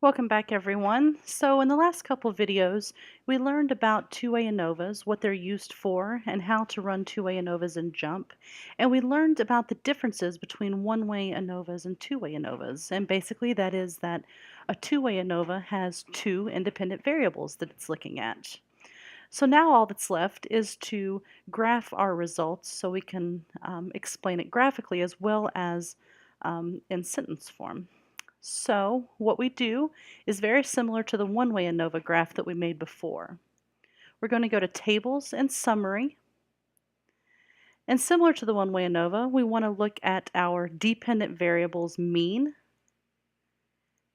Welcome back, everyone. So in the last couple videos, we learned about two-way ANOVAs, what they're used for, and how to run two-way ANOVAs in JUMP. And we learned about the differences between one-way ANOVAs and two-way ANOVAs. And basically that is that a two-way ANOVA has two independent variables that it's looking at. So now all that's left is to graph our results so we can explain it graphically as well as in sentence form. So what we do is very similar to the one-way ANOVA graph that we made before. We're going to go to Tables and Summary. And similar to the one-way ANOVA, we want to look at our dependent variables mean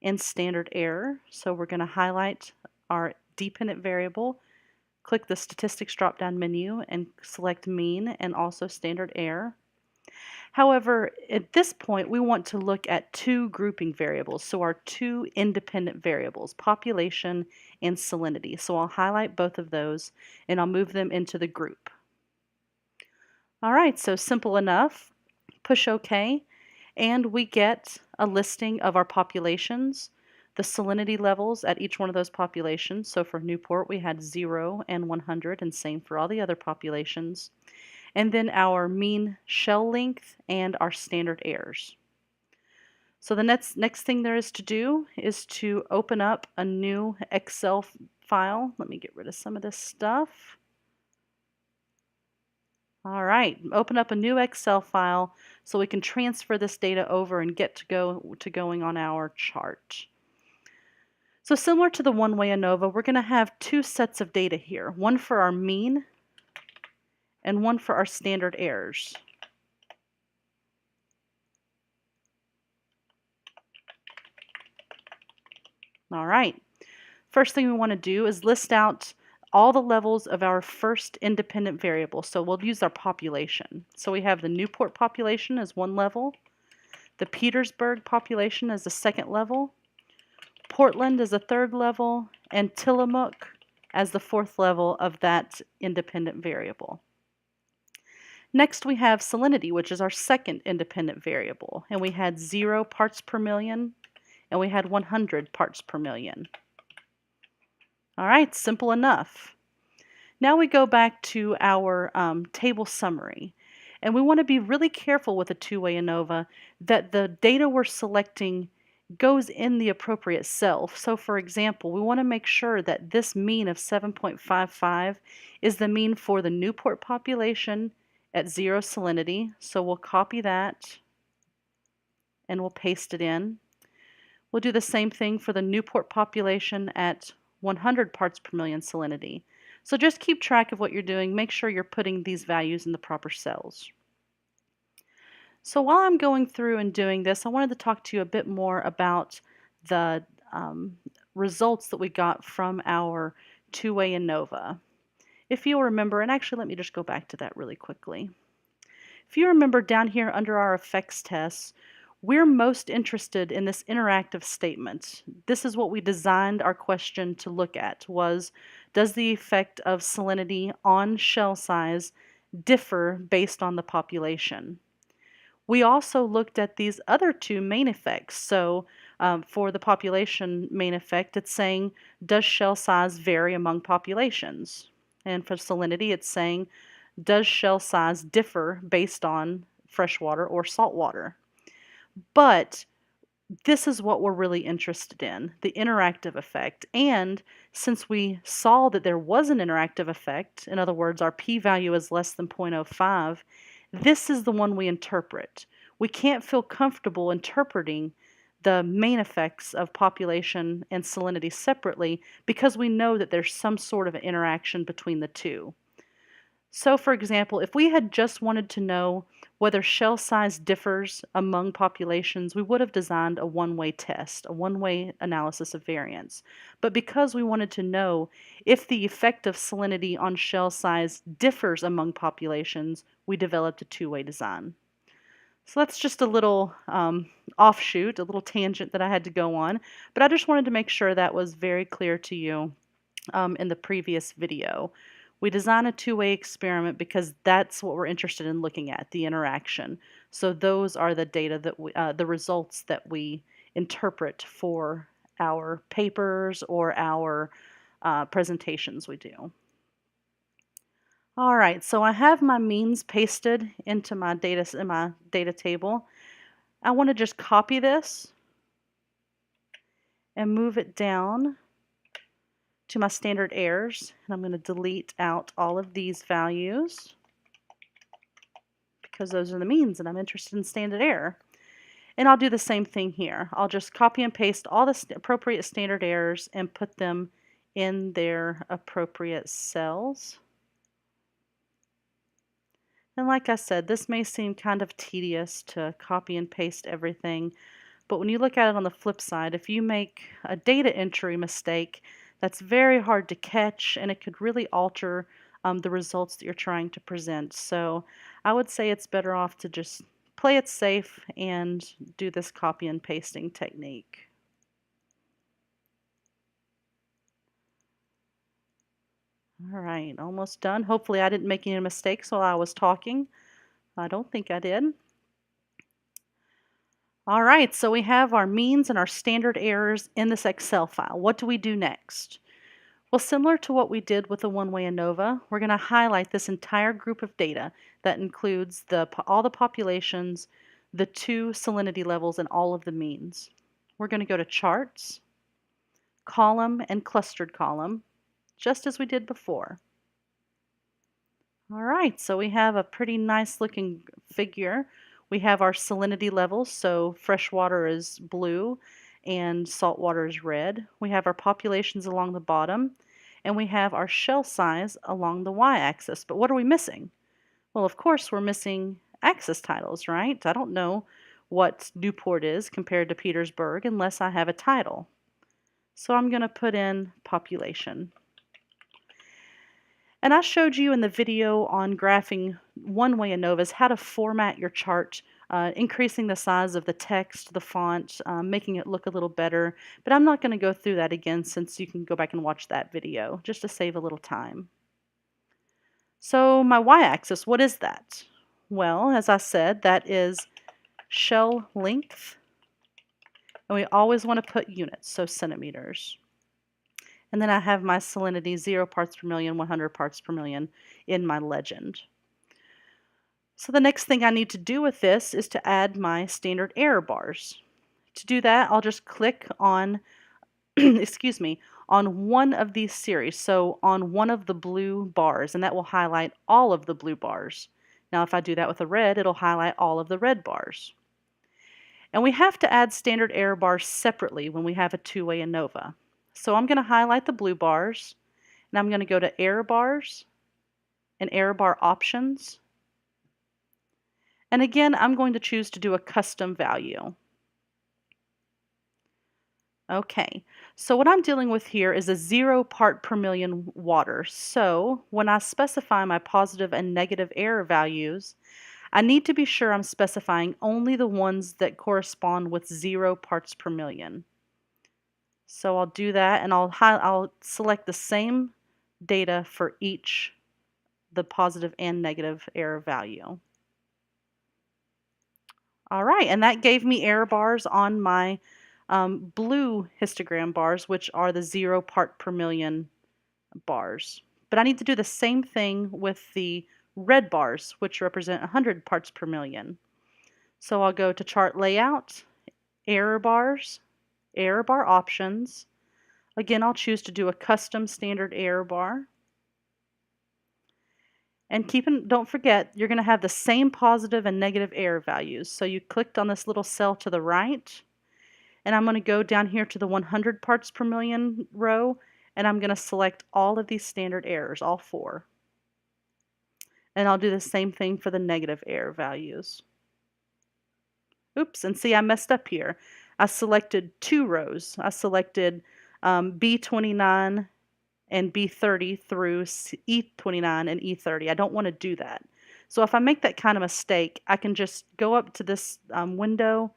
and standard error. So we're going to highlight our dependent variable, click the Statistics drop-down menu, and select mean and also standard error. However, at this point, we want to look at two grouping variables, so our two independent variables, population and salinity. So I'll highlight both of those and I'll move them into the group. All right, so simple enough. Push OK, and we get a listing of our populations, the salinity levels at each one of those populations. So for Newport, we had 0 and 100, and same for all the other populations. And then our mean shell length and our standard errors. So the next thing there is to do is to open up a new Excel file. Let me get rid of some of this stuff. All right, open up a new Excel file so we can transfer this data over and get to going on our chart. So similar to the one-way ANOVA, we're going to have two sets of data here, one for our mean and one for our standard errors. All right, first thing we want to do is list out all the levels of our first independent variable. So we'll use our population. So we have the Newport population as one level, the Petersburg population as the second level, Portland as a third level, and Tillamook as the fourth level of that independent variable. Next we have salinity, which is our second independent variable, and we had 0 parts per million and we had 100 parts per million. All right, simple enough. Now we go back to our table summary, and we want to be really careful with a two-way ANOVA that the data we're selecting goes in the appropriate cell. So for example, we want to make sure that this mean of 7.55 is the mean for the Newport population at 0 salinity. So we'll copy that and we'll paste it in. We'll do the same thing for the Newport population at 100 parts per million salinity. So just keep track of what you're doing. Make sure you're putting these values in the proper cells. So while I'm going through and doing this, I wanted to talk to you a bit more about the results that we got from our two-way ANOVA. If you'll remember, and actually let me just go back to that really quickly. If you remember down here under our effects tests, we're most interested in this interactive statement. This is what we designed our question to look at, was does the effect of salinity on shell size differ based on the population? We also looked at these other two main effects. So for the population main effect, it's saying, does shell size vary among populations? And for salinity, it's saying, does shell size differ based on freshwater or saltwater? But this is what we're really interested in, the interactive effect. And since we saw that there was an interactive effect, in other words, our p-value is less than 0.05, this is the one we interpret. We can't feel comfortable interpreting the main effects of population and salinity separately because we know that there's some sort of interaction between the two. So for example, if we had just wanted to know whether shell size differs among populations, we would have designed a one-way test, a one-way analysis of variance. But because we wanted to know if the effect of salinity on shell size differs among populations, we developed a two-way design. So that's just a little offshoot, a little tangent that I had to go on, but I just wanted to make sure that was very clear to you in the previous video. We design a two-way experiment because that's what we're interested in looking at, the interaction. So those are the data that the results that we interpret for our papers or our presentations we do. All right, so I have my means pasted into my data table. I want to just copy this and move it down to my standard errors, and I'm going to delete out all of these values because those are the means and I'm interested in standard error. And I'll do the same thing here. I'll just copy and paste all the appropriate standard errors and put them in their appropriate cells. And like I said, this may seem kind of tedious to copy and paste everything, but when you look at it on the flip side, if you make a data entry mistake, that's very hard to catch and it could really alter the results that you're trying to present. So I would say it's better off to just play it safe and do this copy and pasting technique. All right, almost done. Hopefully I didn't make any mistakes while I was talking. I don't think I did. All right, so we have our means and our standard errors in this Excel file. What do we do next? Well, similar to what we did with the one-way ANOVA, we're going to highlight this entire group of data that includes all the populations, the 2 salinity levels, and all of the means. We're going to go to Charts, Column, and Clustered Column, just as we did before. All right, so we have a pretty nice looking figure. We have our salinity levels, so freshwater is blue and saltwater is red. We have our populations along the bottom, and we have our shell size along the y-axis. But what are we missing? Well, of course, we're missing axis titles, right? I don't know what Newport is compared to Petersburg unless I have a title. So I'm going to put in population. And I showed you in the video on graphing one-way ANOVAs how to format your chart, increasing the size of the text, the font, making it look a little better. But I'm not going to go through that again since you can go back and watch that video just to save a little time. So my y-axis, what is that? Well, as I said, that is shell length. And we always want to put units, so centimeters. And then I have my salinity 0 parts per million, 100 parts per million in my legend. So the next thing I need to do with this is to add my standard error bars. To do that, I'll just click on, excuse me, on one of these series, so on one of the blue bars, and that will highlight all of the blue bars. Now if I do that with a red, it'll highlight all of the red bars. And we have to add standard error bars separately when we have a two-way ANOVA. So I'm going to highlight the blue bars, and I'm going to go to Error Bars and Error Bar Options. And again, I'm going to choose to do a custom value. Okay, so what I'm dealing with here is a 0 part per million water. So when I specify my positive and negative error values, I need to be sure I'm specifying only the ones that correspond with 0 parts per million. So I'll do that, and I'll select the same data for each, the positive and negative error value. All right, and that gave me error bars on my blue histogram bars, which are the 0 part per million bars. But I need to do the same thing with the red bars, which represent 100 parts per million. So I'll go to Chart Layout, Error Bars, Error Bar Options. Again, I'll choose to do a custom standard error bar. And don't forget, you're going to have the same positive and negative error values. So you clicked on this little cell to the right, and I'm going to go down here to the 100 parts per million row, and I'm going to select all of these standard errors, all 4. And I'll do the same thing for the negative error values. Oops, and see, I messed up here. I selected 2 rows. I selected B29 and B30 through E29 and E30. I don't want to do that. So if I make that kind of mistake, I can just go up to this window,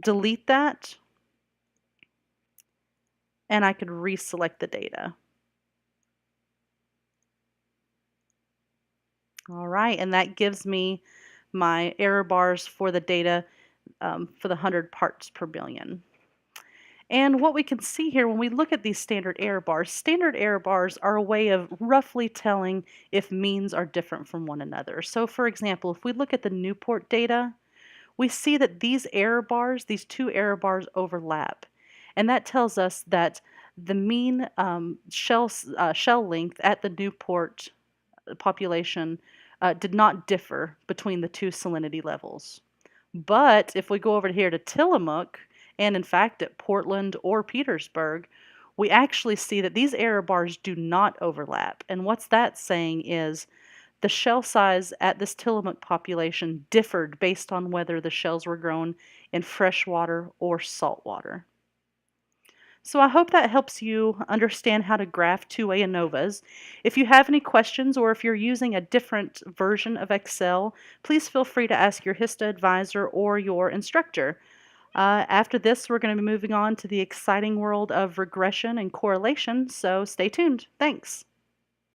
delete that, and I could reselect the data. All right, and that gives me my error bars for the data for the 100 parts per billion. And what we can see here when we look at these standard error bars are a way of roughly telling if means are different from one another. So for example, if we look at the Newport data, we see that these error bars, these two error bars overlap. And that tells us that the mean shell length at the Newport population did not differ between the two salinity levels. But if we go over here to Tillamook, and in fact at Portland or Petersburg, we actually see that these error bars do not overlap. And what's that saying is the shell size at this Tillamook population differed based on whether the shells were grown in freshwater or saltwater. So I hope that helps you understand how to graph two-way ANOVAs. If you have any questions or if you're using a different version of Excel, please feel free to ask your HSTA advisor or your instructor. After this, we're going to be moving on to the exciting world of regression and correlation, so stay tuned. Thanks.